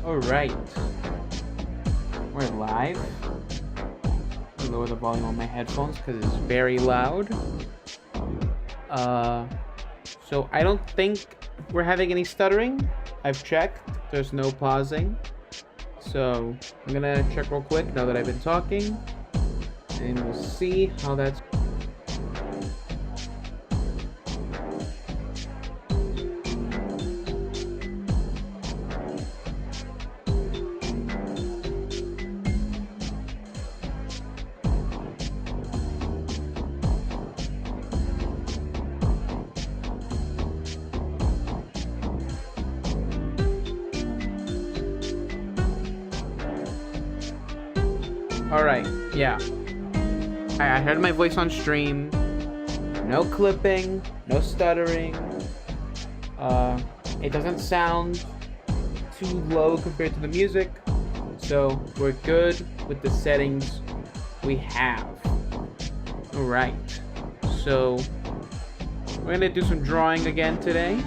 Alright, we're live. Lower the volume on my headphones because it's very loud. So I don't think we're having any stuttering. I've checked, there's no pausing. So I'm gonna check real quick now that I've been talking, and we'll see how that's Alright, yeah. I heard my voice on stream. No clipping, no stuttering. It doesn't sound too low compared to the music. So we're good with the settings we have. Alright. So we're gonna do some drawing again today.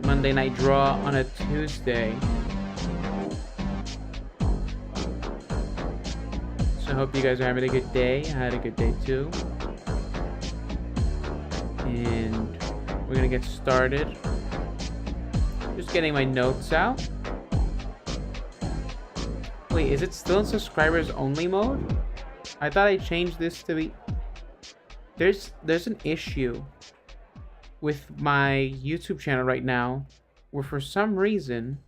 Monday night draw on a Tuesday. So I hope you guys are having a good day. I had a good day too. And we're gonna get started. Just getting my notes out. Wait, is it still in subscribers only mode? I thought I changed this to be... There's an issue with my YouTube channel right now where for some reason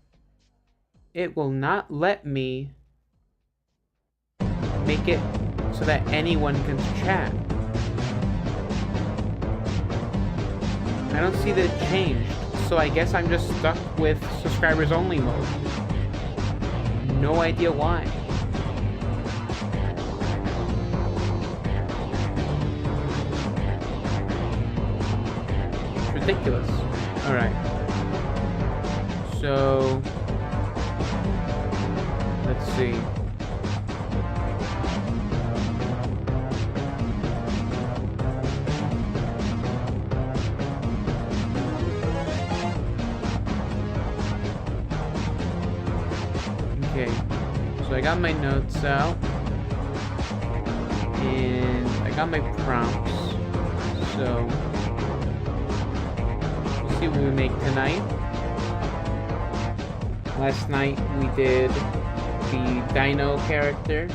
it will not let me make it so that anyone can chat. I don't see that it changed, so I guess I'm just stuck with subscribers only mode. No idea why. It's ridiculous. Alright. So let's see. Okay, so I got my notes out, and I got my prompts, so we'll see what we make tonight. Last night we did the Dino character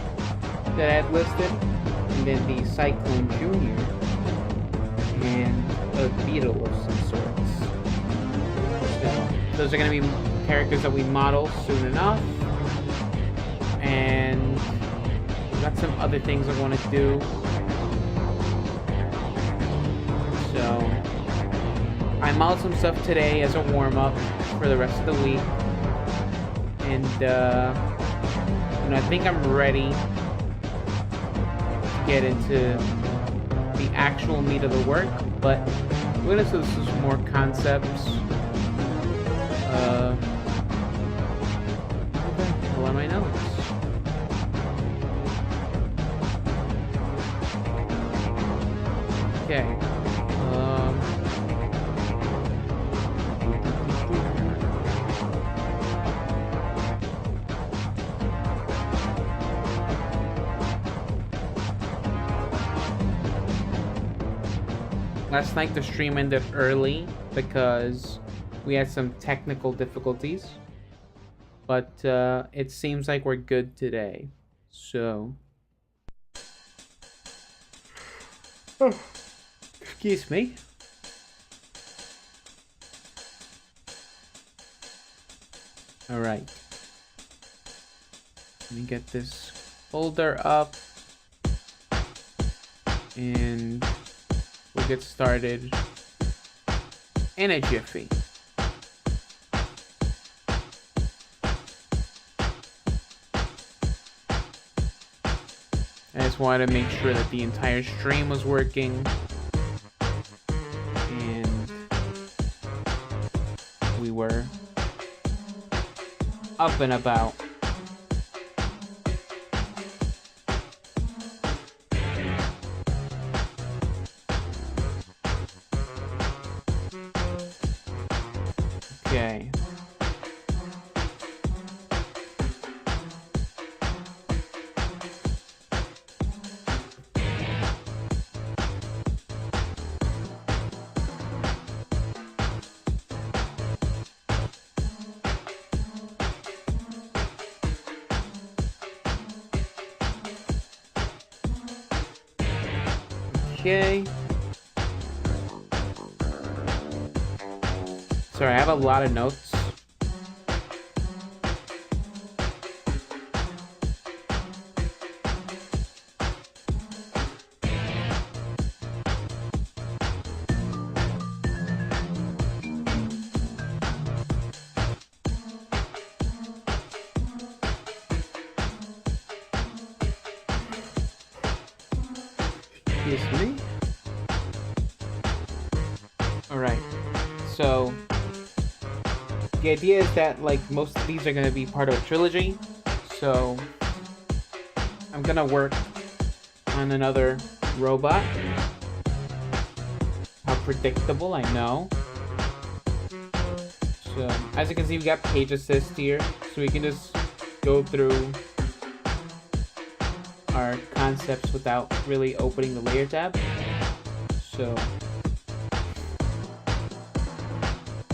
that I had listed, and then the Cyclone Jr., and a beetle of some sorts. So those are going to be characters that we model soon enough. And I've got some other things I want to do. So I modeled some stuff today as a warm-up for the rest of the week. And you know, I think I'm ready to get into the actual meat of the work, but we're gonna do some more concepts. What are my notes? Okay. Last night the stream ended early because we had some technical difficulties, but it seems like we're good today. So, excuse me. All right. Let me get this folder up, and we'll get started in a jiffy. I just wanted to make sure that the entire stream was working, and we were up and about. Okay. Okay. Sorry, I have a lot of notes. Excuse me. Alright, so the idea is that like most of these are going to be part of a trilogy, so I'm going to work on another robot. How predictable, I know. So as you can see, we got page assist here, so we can just go through our concepts without really opening the layer tab. So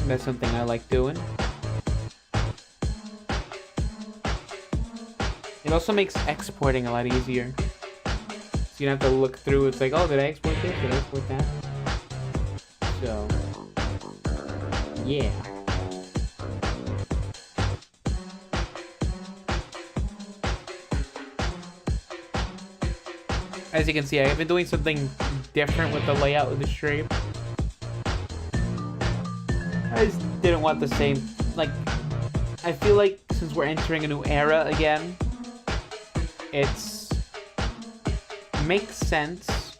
that's something I like doing. It also makes exporting a lot easier. So you don't have to look through, it's like, oh, did I export this? Did I export that? So, yeah. As you can see, I've been doing something different with the layout of the stream. I just didn't want the same, like, I feel like since we're entering a new era again, makes sense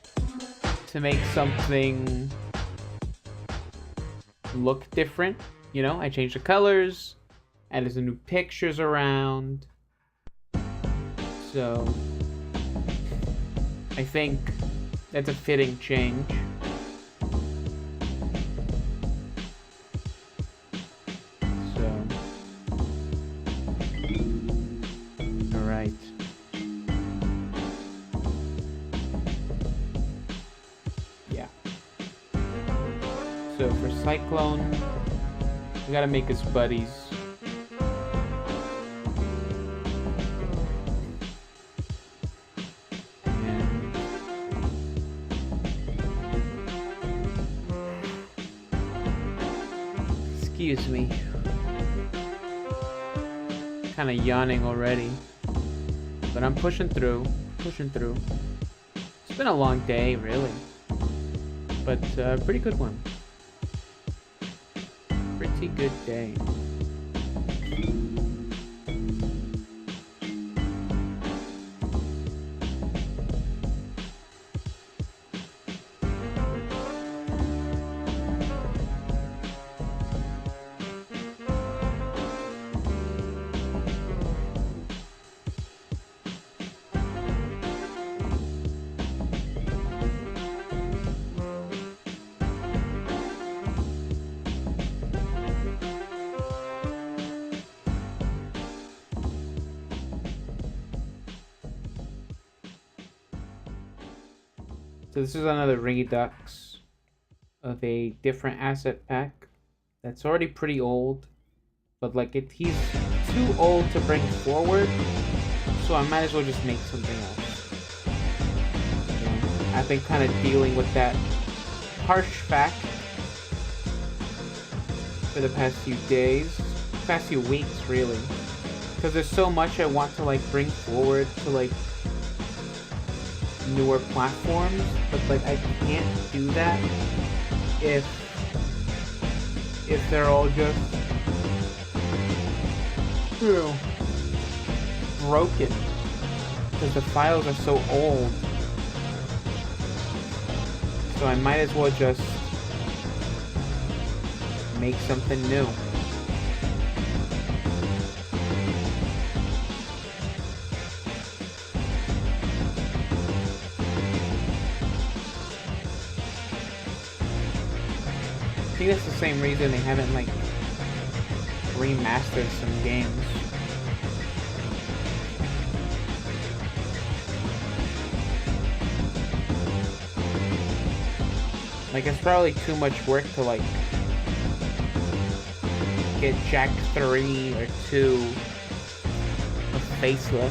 to make something look different, you know? I changed the colors, added some new pictures around, so I think that's a fitting change. So, alright. Yeah. So for Cyclone, we gotta make us buddies. Excuse me. Kind of yawning already, but I'm pushing through. It's been a long day, really, but pretty good one. Pretty good day. So this is another redux of a different asset pack that's already pretty old, but like he's too old to bring forward, so I might as well just make something else. You know, I've been kind of dealing with that harsh fact for the past few weeks really, because there's so much I want to like bring forward to like newer platforms, but like I can't do that if they're all just, you know, broken, because the files are so old. So I might as well just make something new. I think that's the same reason they haven't like remastered some games. Like it's probably too much work to like get Jack 3 or 2 a facelift.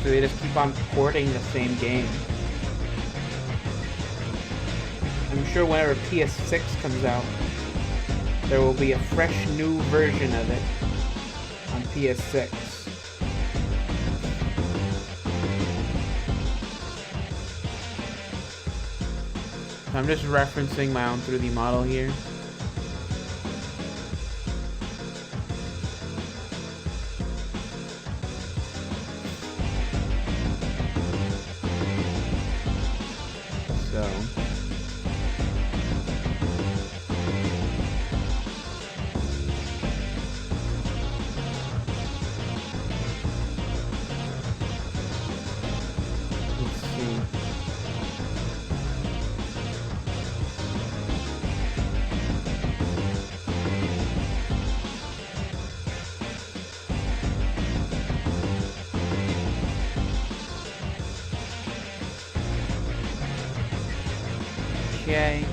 So they just keep on porting the same game. I'm sure whenever PS6 comes out, there will be a fresh new version of it on PS6. I'm just referencing my own 3D model here. okay.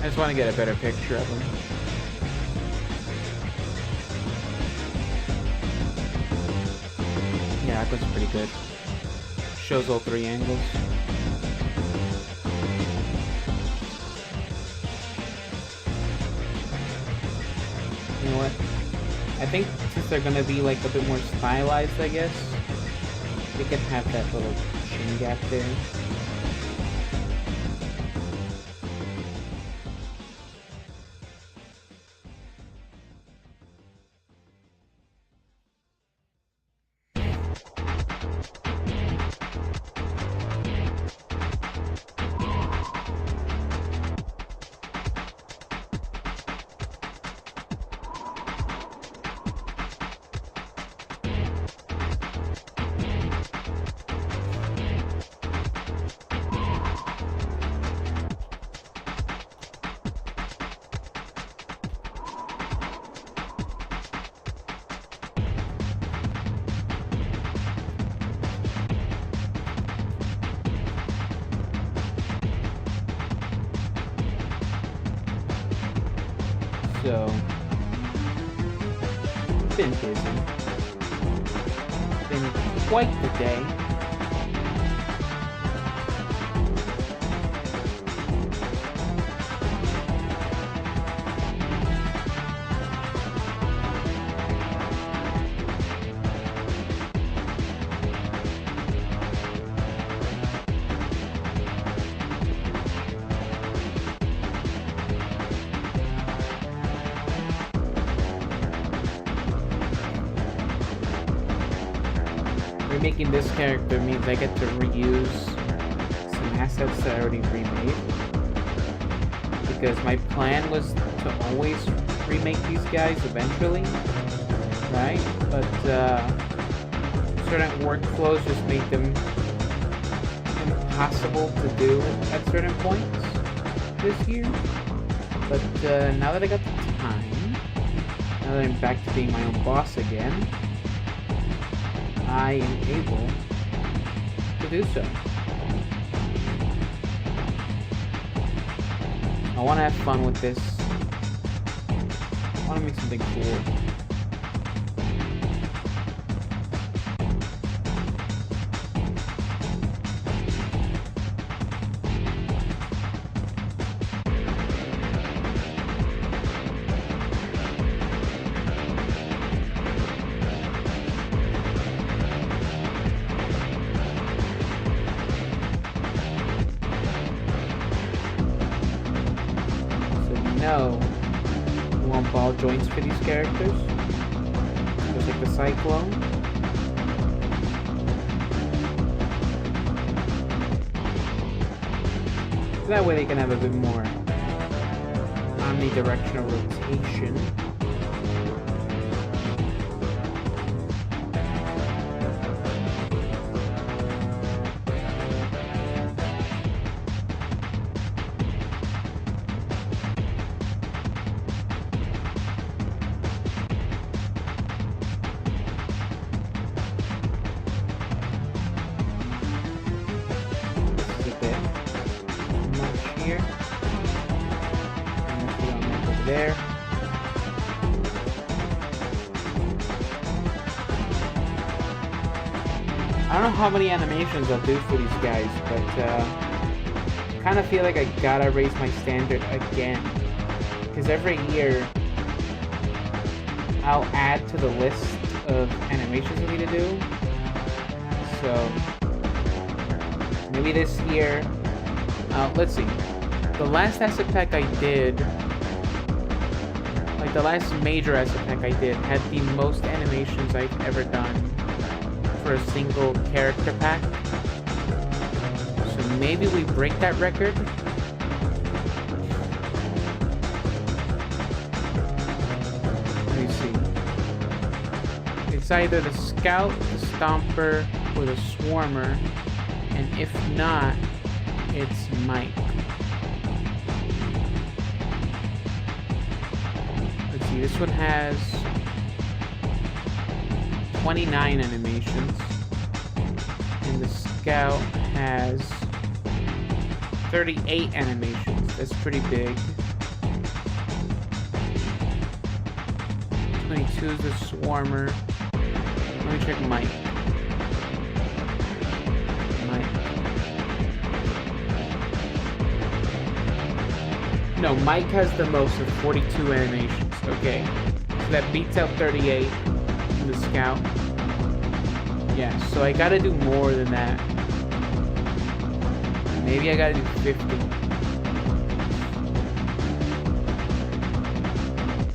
I just want to get a better picture of him. Yeah, that looks pretty good. Shows all 3 angles. You know what? I think since they're gonna be like a bit more stylized, I guess, they can have that little chin gap there. So, been busy. Been quite the day. Remaking this character means I get to reuse some assets that I already remade. Because my plan was to always remake these guys eventually, right? But certain workflows just made them impossible to do at certain points this year. But now that I got the time, now that I'm back to being my own boss again, I am able to do so. I want to have fun with this. I want to make something cool. We want ball joints for these characters, just like the Cyclone. So that way they can have a bit more omnidirectional rotation. Here. And let's over there. I don't know how many animations I'll do for these guys, but I kind of feel like I gotta raise my standard again. Because every year I'll add to the list of animations I need to do. So maybe this year, let's see. The last asset pack I did, like the last major asset pack I did, had the most animations I've ever done for a single character pack. So maybe we break that record. Let me see. It's either the Scout, the Stomper, or the Swarmer, and if not, it's Mike. Let's see, this one has 29 animations, and the Scout has 38 animations. That's pretty big. 22 is the Swarmer. Let me check Mike. No, Mike has the most of 42 animations. Okay. So that beats out 38 in the Scout. Yeah, so I gotta do more than that. Maybe I gotta do 50.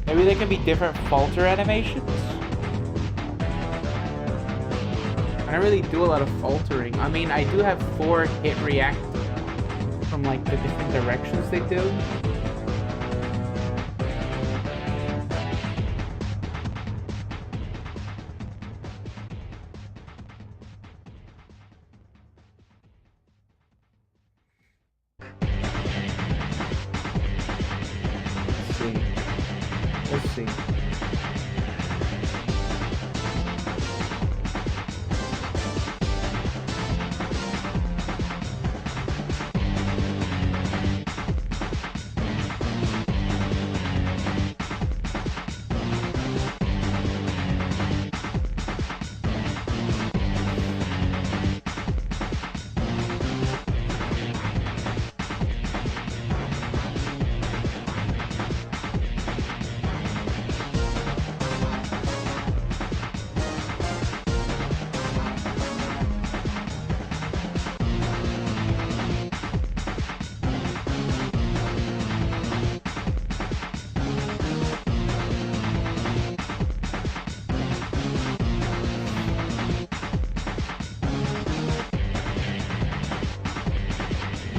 Maybe there can be different falter animations? I don't really do a lot of faltering. I mean, I do have 4 hit react from like the different directions they do. Let's see.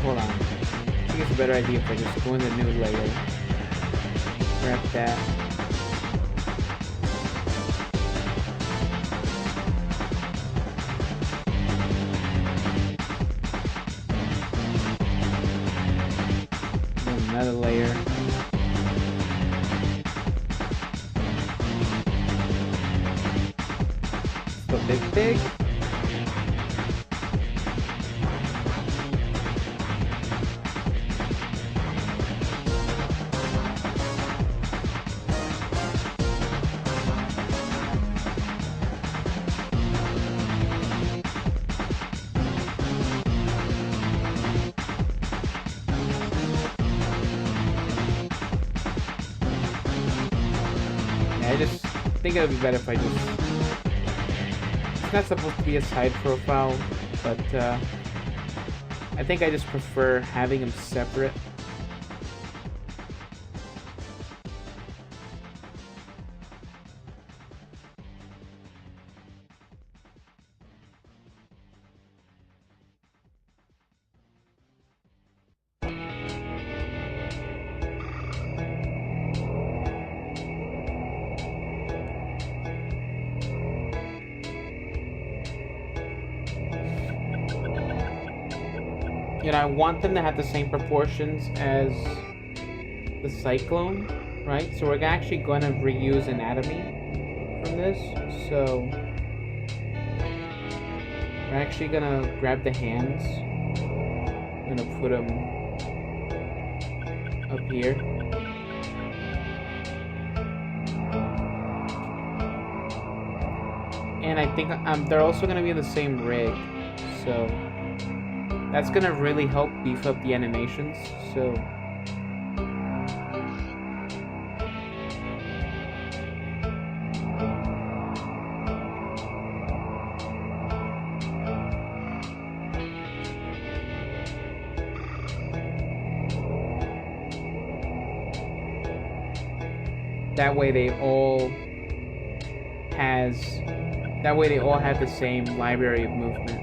Hold on. I think it's a better idea if I just go in the new layer. Grab that. Then another layer. Still big. I just think it would be better if I just... It's not supposed to be a side profile, but I think I just prefer having them separate. You know, I want them to have the same proportions as the Cyclone, right? So we're actually going to reuse anatomy from this. So we're actually going to grab the hands. I'm going to put them up here. And I think they're also going to be in the same rig. So that's gonna really help beef up the animations, so... That way they all have the same library of movement.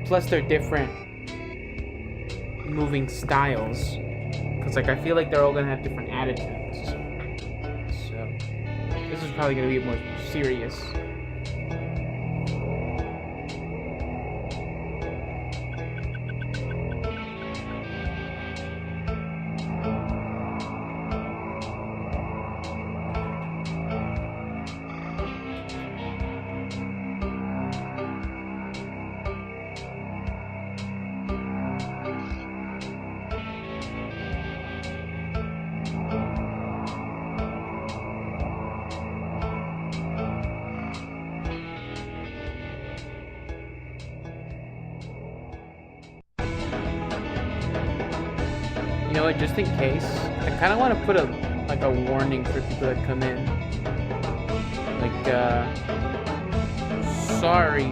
Plus they're different moving styles. Because like I feel like they're all gonna have different attitudes. So this is probably gonna be more serious. know what? Just in case, I kind of want to put a warning for people that come in. Like, sorry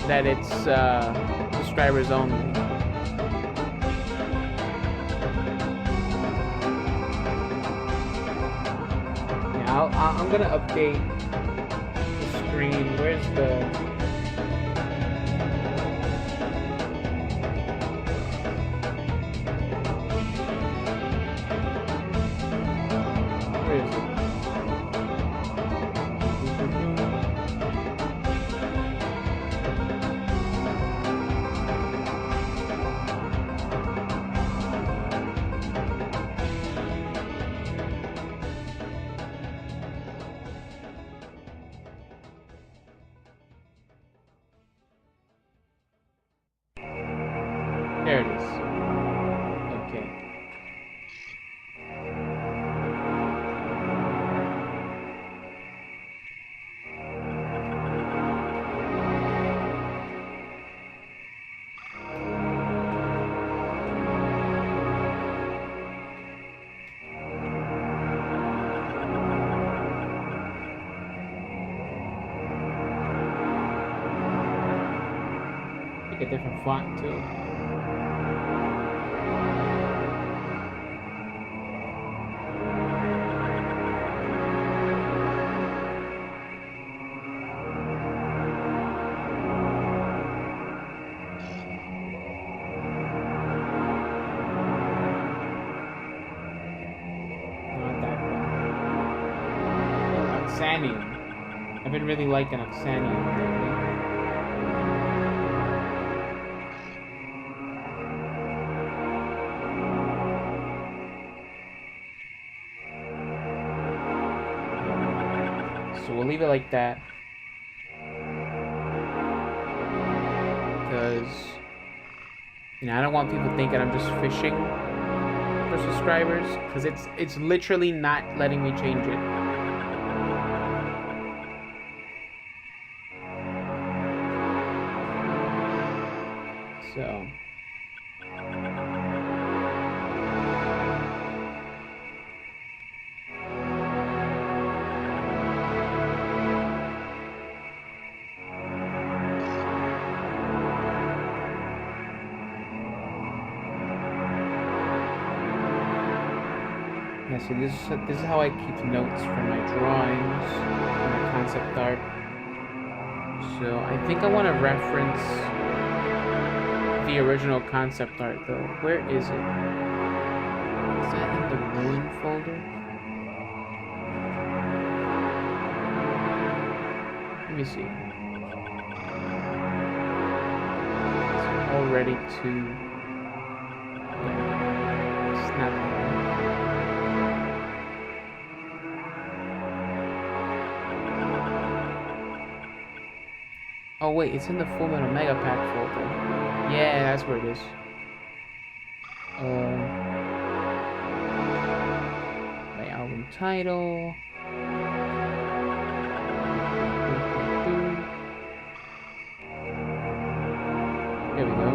that it's subscribers only. Yeah, I'm gonna update the screen. Where's the? Where is it? There it is. Okay. Pick a different font too. Oxanium. I've been really liking Oxanium lately. So we'll leave it like that. Because, you know, I don't want people thinking I'm just fishing for subscribers. Because it's literally not letting me change it. So yeah, see, this is how I keep notes for my drawings, for my concept art. So I think I want to reference the original concept art though. Where is it? Is that in the ruin folder? Let me see. It's all ready to. Yeah, it's not there. Oh wait, it's in the Full Metal Mega Pack folder. Yeah, that's where it is. My album title. There we go.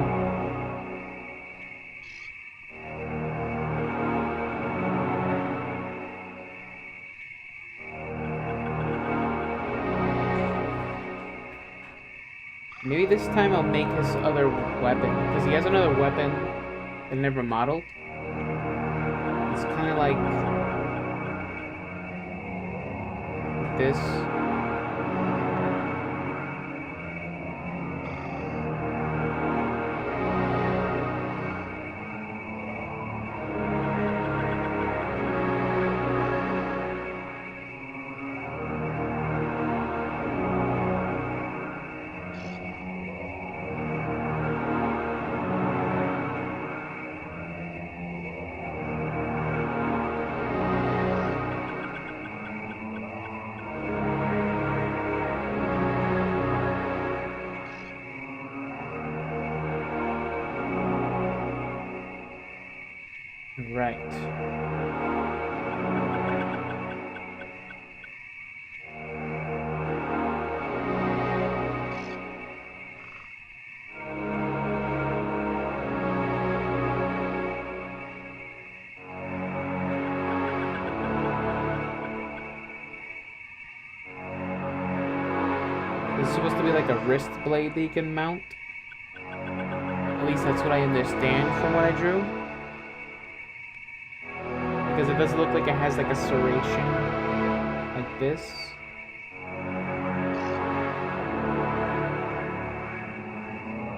Maybe this time I'll make his other weapon, because he has another weapon that I never modeled. It's kind of like this. Right. It's supposed to be like a wrist blade that you can mount. At least that's what I understand from what I drew. Because it doesn't look like it has like a serration like this.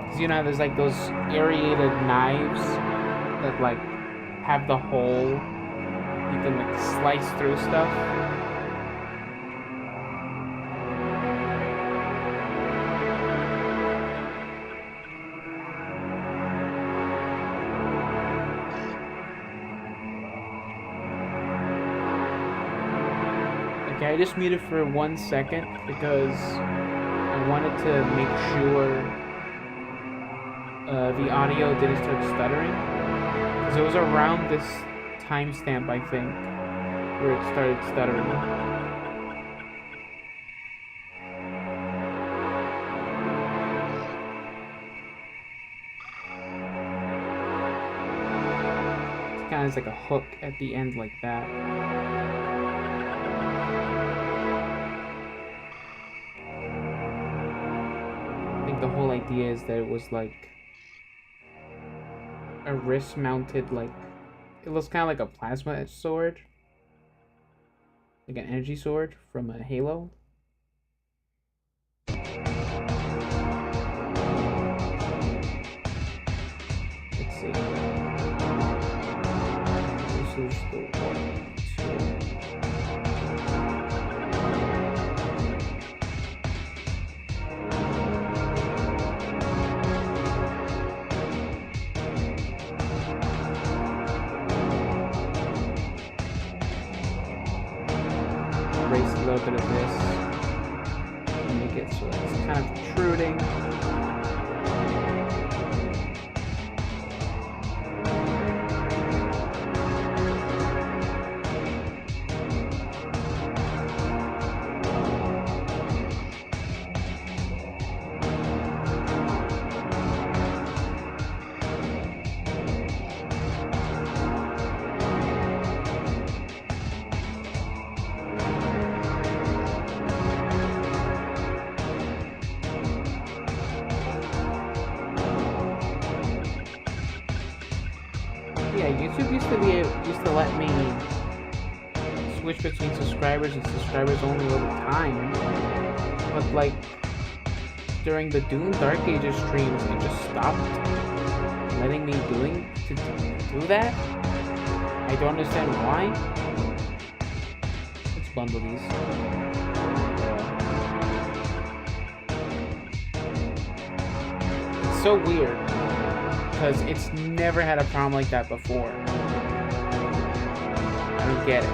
Because you know there's like those aerated knives that like have the hole. You can like slice through stuff. Okay, I just muted for 1 second because I wanted to make sure the audio didn't start stuttering. Because it was around this timestamp, I think, where it started stuttering. It kind of has like a hook at the end like that. I think the whole idea is that it was like a wrist mounted, like, it looks kind of like a plasma sword, like an energy sword from a Halo. Let's see. This is the one. Erase a little bit of this and make it so it's kind of protruding. Yeah, YouTube used to let me switch between subscribers and subscribers only all the time. But like during the Doom Dark Ages streams, it just stopped letting me do that. I don't understand why. Let's bundle these. It's so weird. Because it's never had a problem like that before. I don't get it.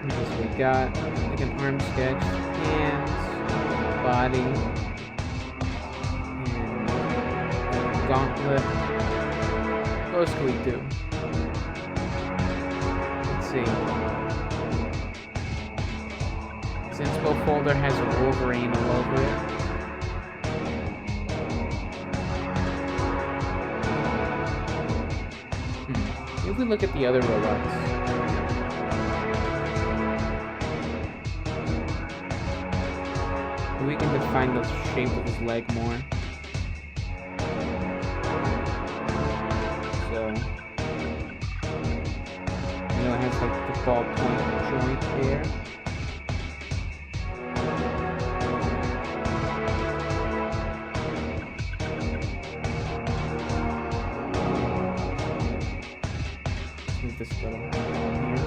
Because we got like an arm sketch, hands, body, and gauntlet. What else can we do? See. This inspo folder has a Wolverine all over it. If we look at the other robots. We can define the shape of his leg more. So it has like the ballpoint joint there. Move this little here.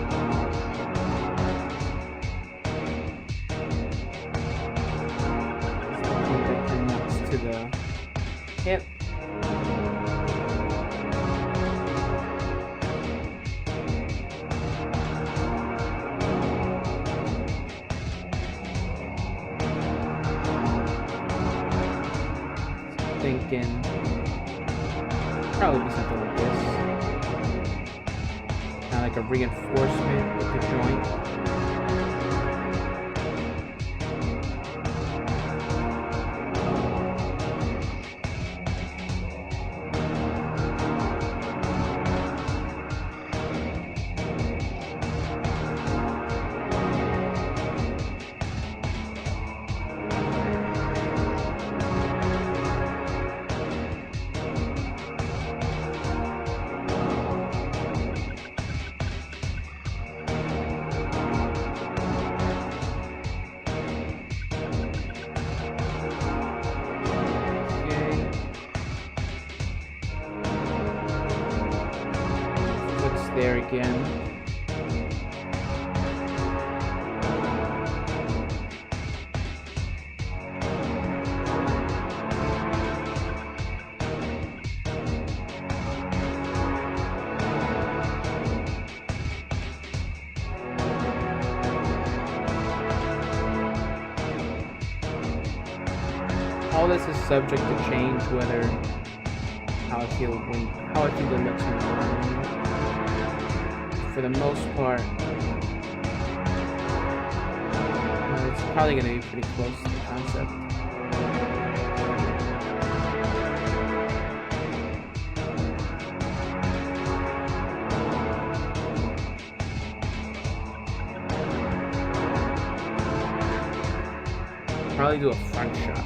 This is the point that connects to the hip. Thinking probably be something like this, kind of like a reinforcement with the joint. there again. All this is subject to change, whether how I feel it looks when I'm running. For the most part, it's probably going to be pretty close to the concept. Probably do a front shot.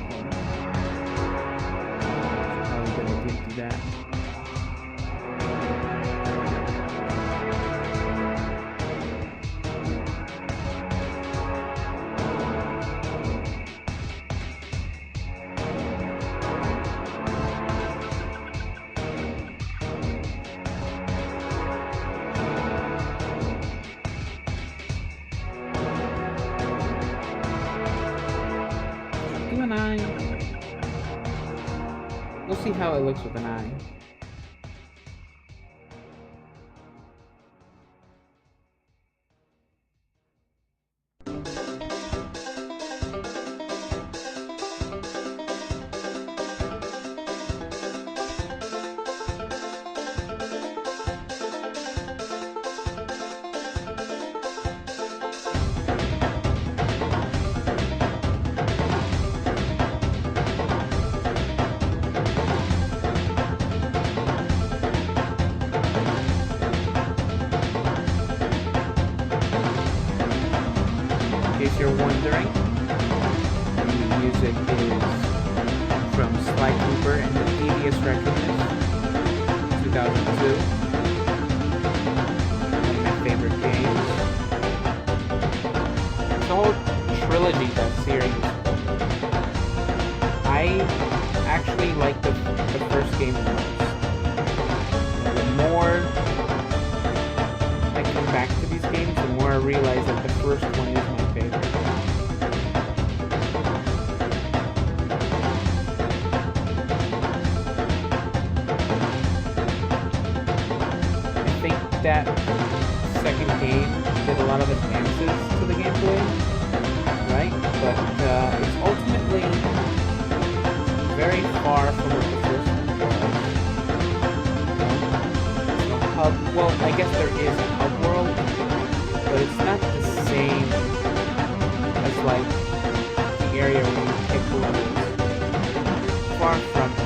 That. Do an eye. We'll see how it looks with an eye. In case you're wondering, the music is from Sly Cooper and the Devious Reckoners, 2002. One of my favorite games. The whole trilogy, that series. I actually like the first game the most. The more I come back to these games, the more I realize that the first one is my favorite. I think that second game did a lot of advances to the gameplay, right? But it's ultimately very far from what the first one was. Well, I guess there is a hub world, but it's not the same as like the area where you pick levels. Far from it.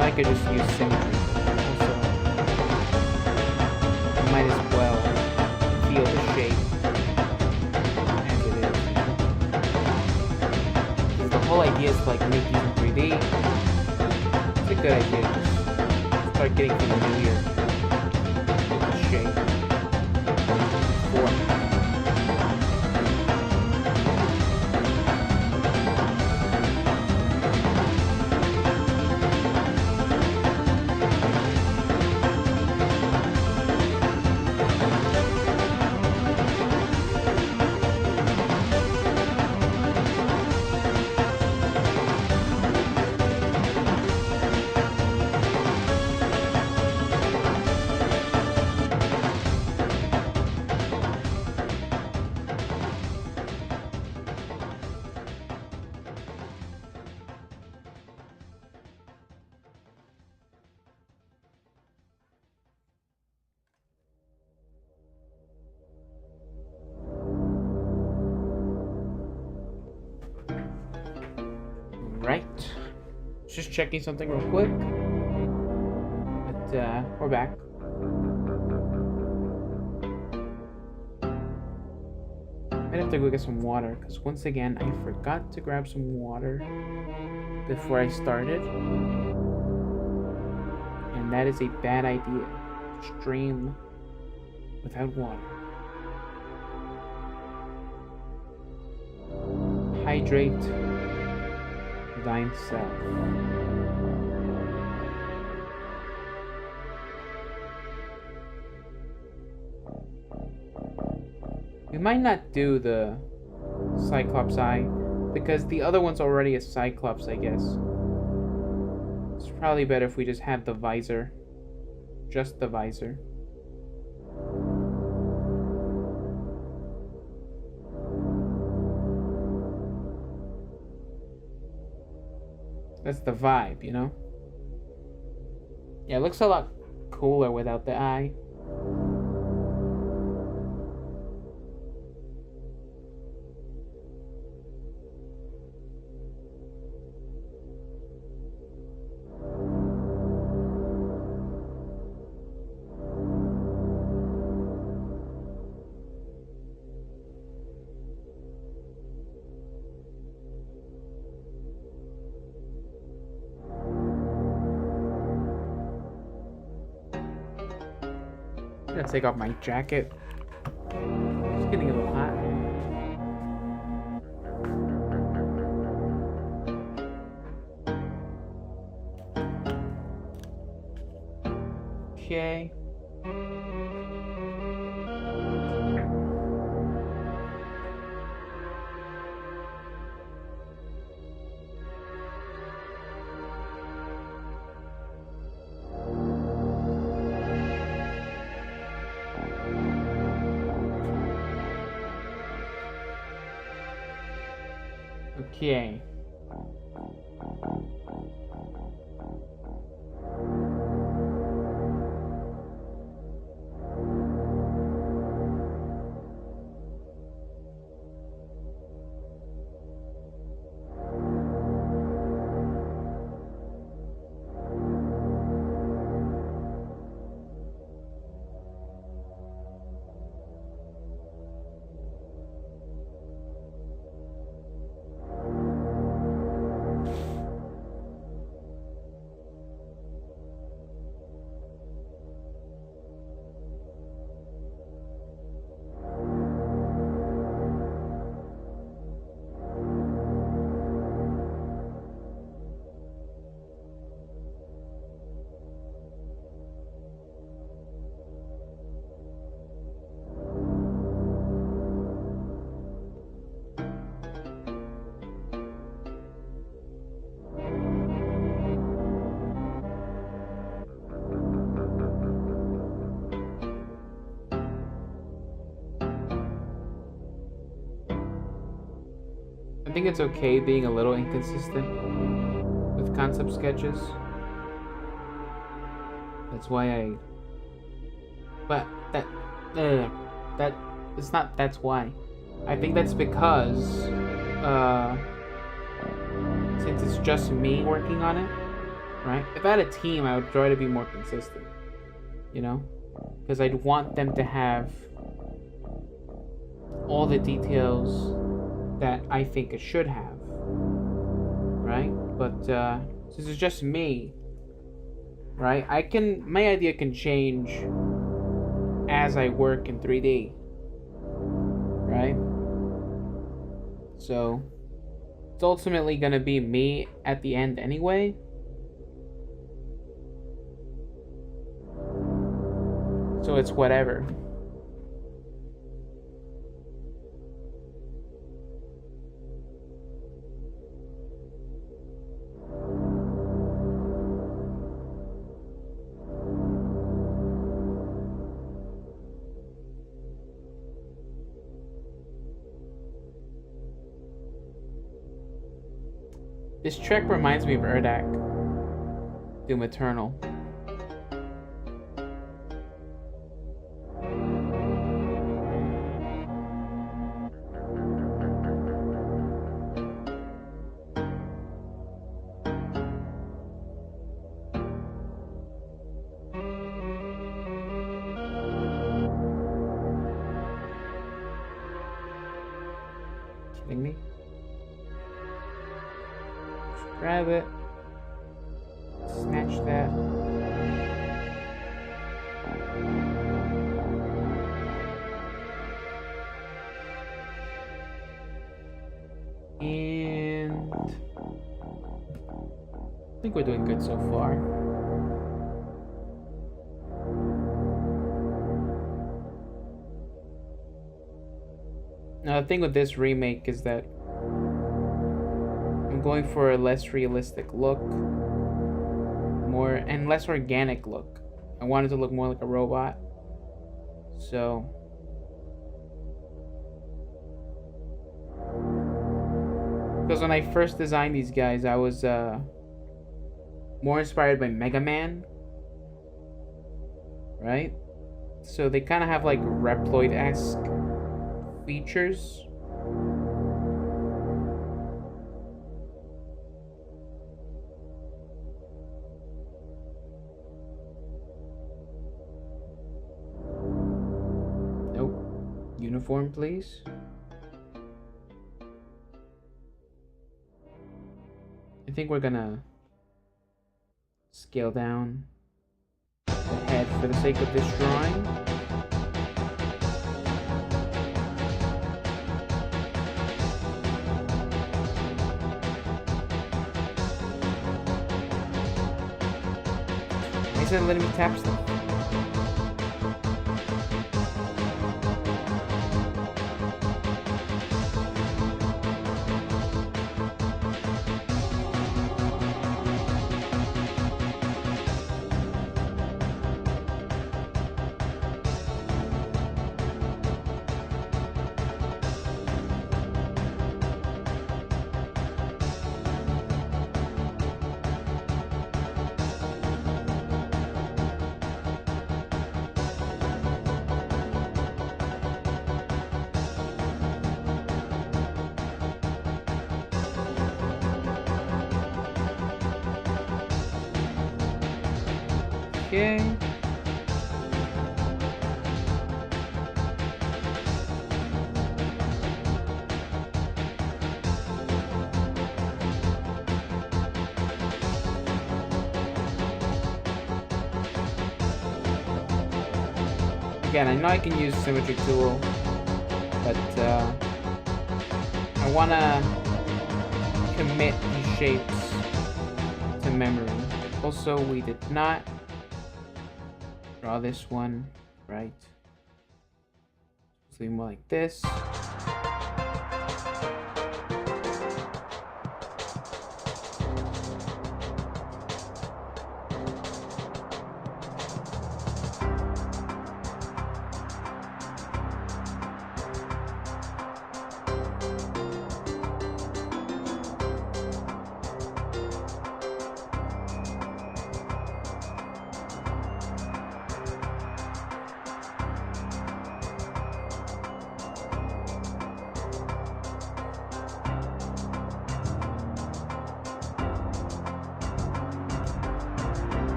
I could just use symmetry. Also, I might as well feel the shape as it is. Because the whole idea is to like make these in 3D. It's a good idea to just start getting familiar with the shape. Form. just checking something real quick. But we're back. Might have to go get some water, because once again, I forgot to grab some water before I started. And that is a bad idea. Stream without water. Hydrate thine self. We might not do the Cyclops eye because the other one's already a Cyclops, I guess. It's probably better if we just have the visor. Just the visor. That's the vibe, you know? Yeah, it looks a lot cooler without the eye. I'm gonna take off my jacket. It's getting a little hot. Okay. Okay. I think it's okay being a little inconsistent with concept sketches. That's why I... But that it's not, that's why. I think that's because, since it's just me working on it, right? If I had a team, I would try to be more consistent, you know? Because I'd want them to have all the details that I think it should have, right? But since it's just me, right? My idea can change as I work in 3D, right? So it's ultimately gonna be me at the end anyway. So it's whatever. This track reminds me of Urdak, Doom Eternal. Grab it. Snatch that. And I think we're doing good so far. Now the thing with this remake is that I'm going for a less realistic look, more and less organic look. I want it to look more like a robot. So because when I first designed these guys, I was more inspired by Mega Man, right? So they kind of have like Reploid-esque features. Nope. Uniform, please. I think we're gonna scale down the head for the sake of this drawing. Why is it letting me tap stuff? Okay. Again, I know I can use symmetry tool, but I wanna commit these shapes to memory. Also, we did not draw this one right. It's more like this.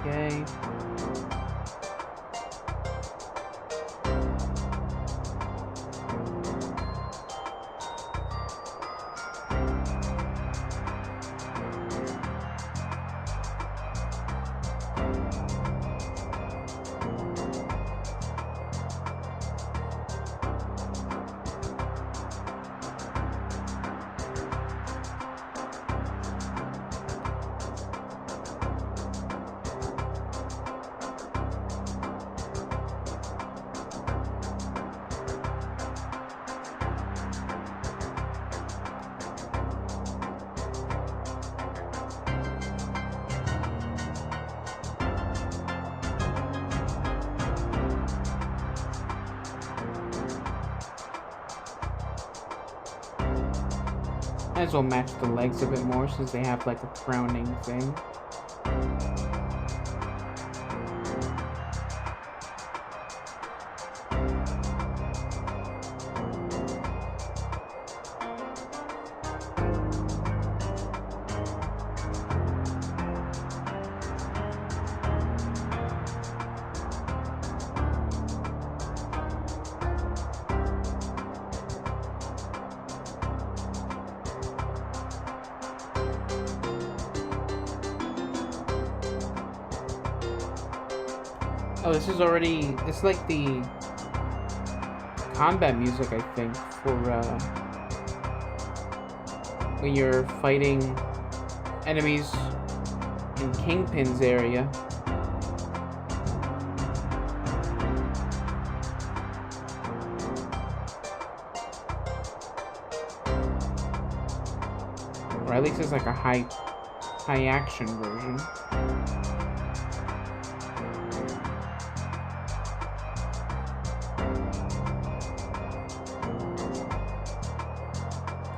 Okay. Might as well match the legs a bit more since they have like a crowning thing. Oh, this is already. It's like the combat music, I think, for when you're fighting enemies in Kingpin's area. Or at least it's like a high action version.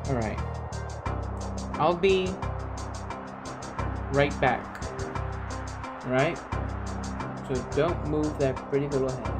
Alright. I'll be right back. Alright? So don't move that pretty little head.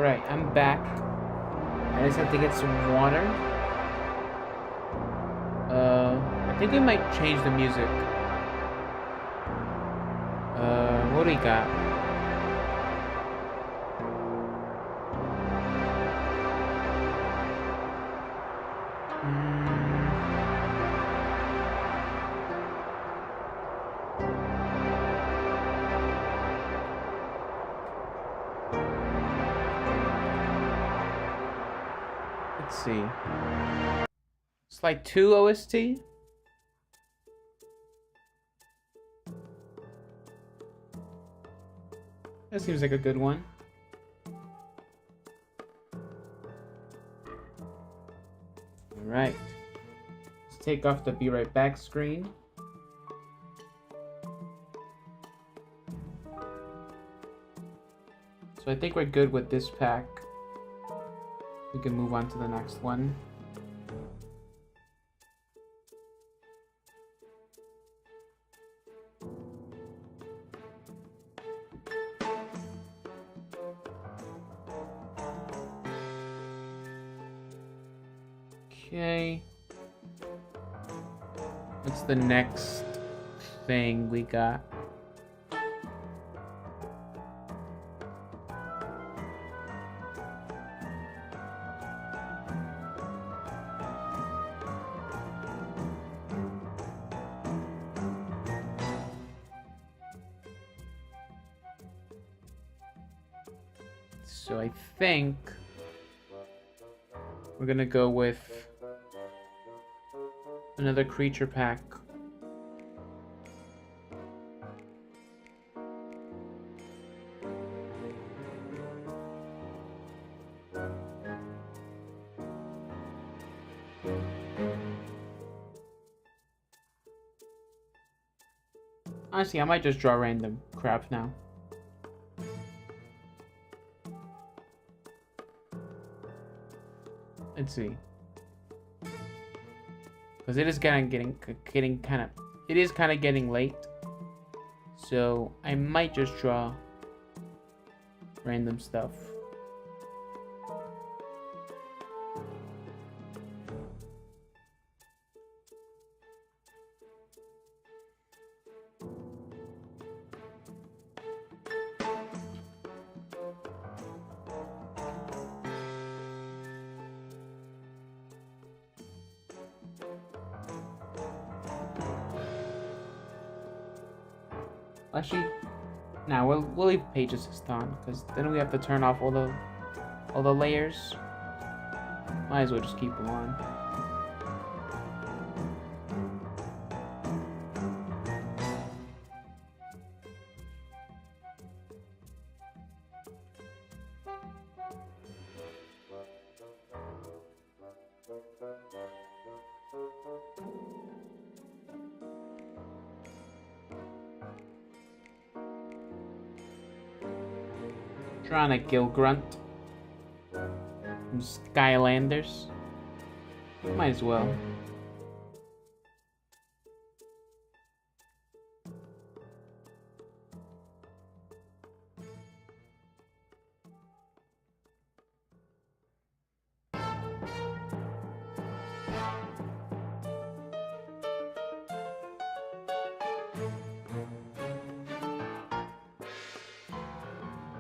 Alright, I'm back. I just have to get some water. I think we might change the music. What do we got? Let's see. It's like 2 OST. That seems like a good one. Alright. Let's take off the be right back screen. So I think we're good with this pack. We can move on to the next one. Okay. What's the next thing we got? So I think we're gonna go with another creature pack. Honestly, I might just draw random crap now. Let's see. Because it is getting kind of getting late. So I might just draw random stuff. Actually, nah, we'll leave pages just on, because then we have to turn off all the layers. Might as well just keep them on. Drawing a Gill Grunt from Skylanders. Might as well.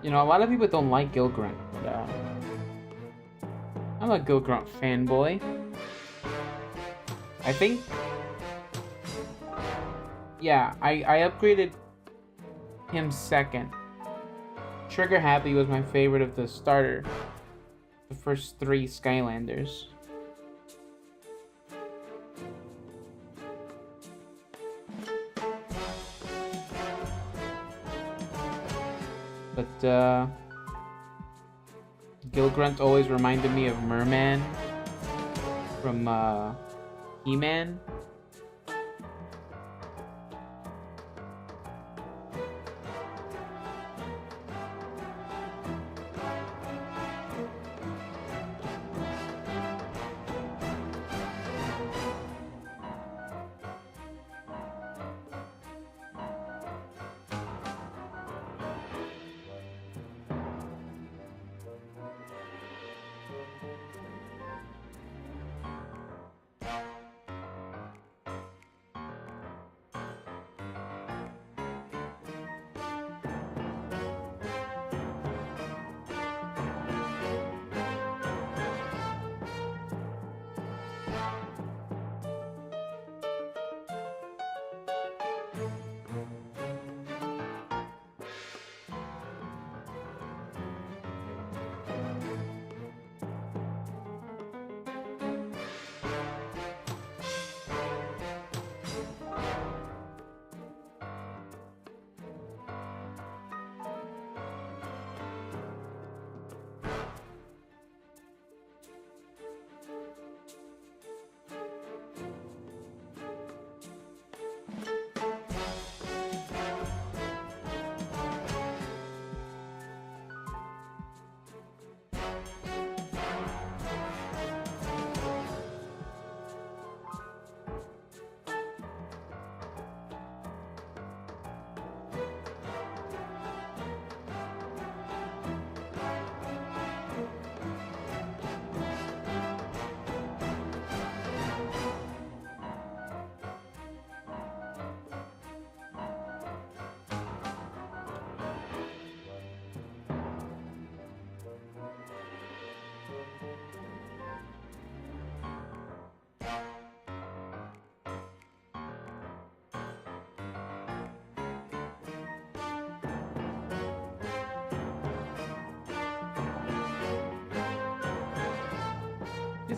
You know, a lot of people don't like Gill Grunt, but I'm a Gill Grunt fanboy. I think, yeah, I upgraded him second. Trigger Happy was my favorite of the starter, the first 3 Skylanders. But Gill Grunt always reminded me of Merman from He-Man.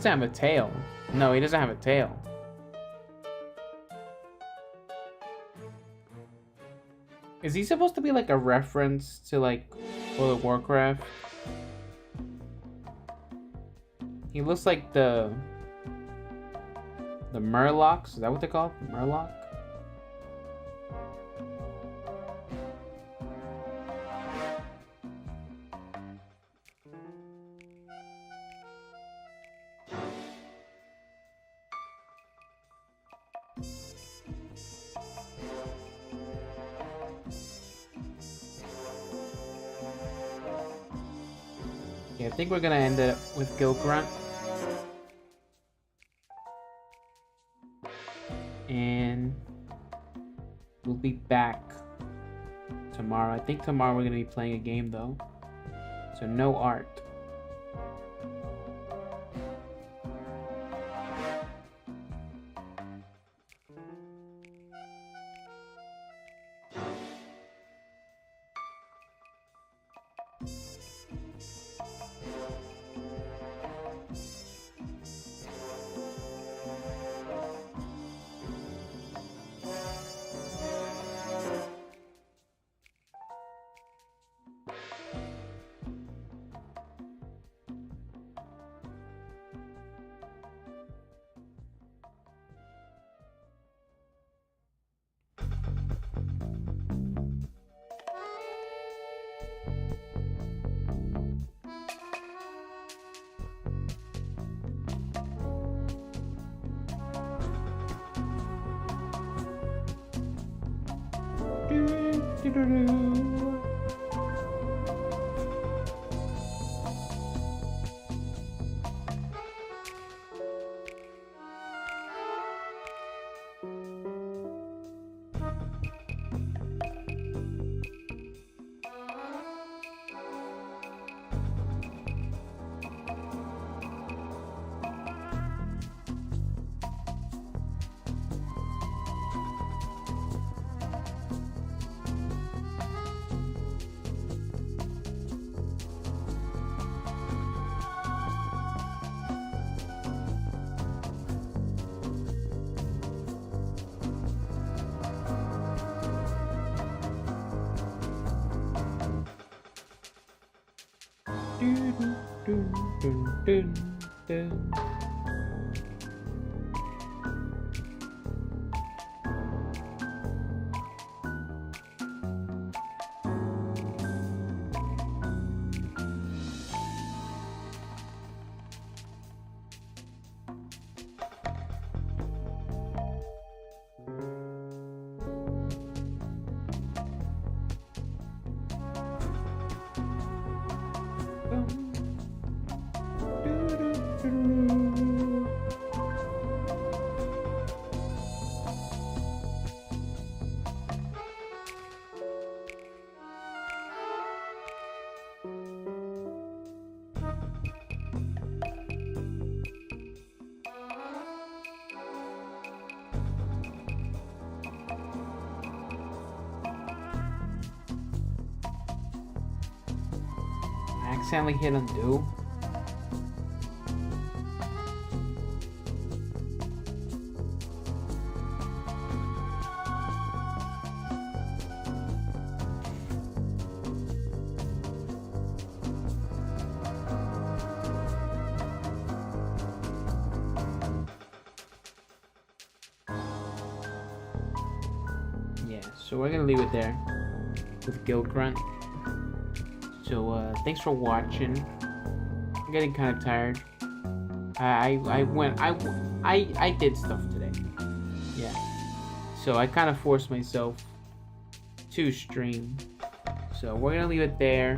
doesn't have a tail. No, he doesn't have a tail. Is he supposed to be like a reference to like World of Warcraft? He looks like the Murlocs. Is that what they're called? Murloc? Okay, I think we're gonna end it with Gil Grunt. And we'll be back tomorrow. I think tomorrow we're gonna be playing a game though. So no art. Accidentally hit undo. Yeah, so we're gonna leave it there with Gil Grunt. So thanks for watching. I'm getting kind of tired. I did stuff today. Yeah. So I kind of forced myself to stream. So we're gonna leave it there.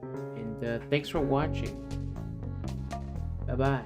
And thanks for watching. Bye bye.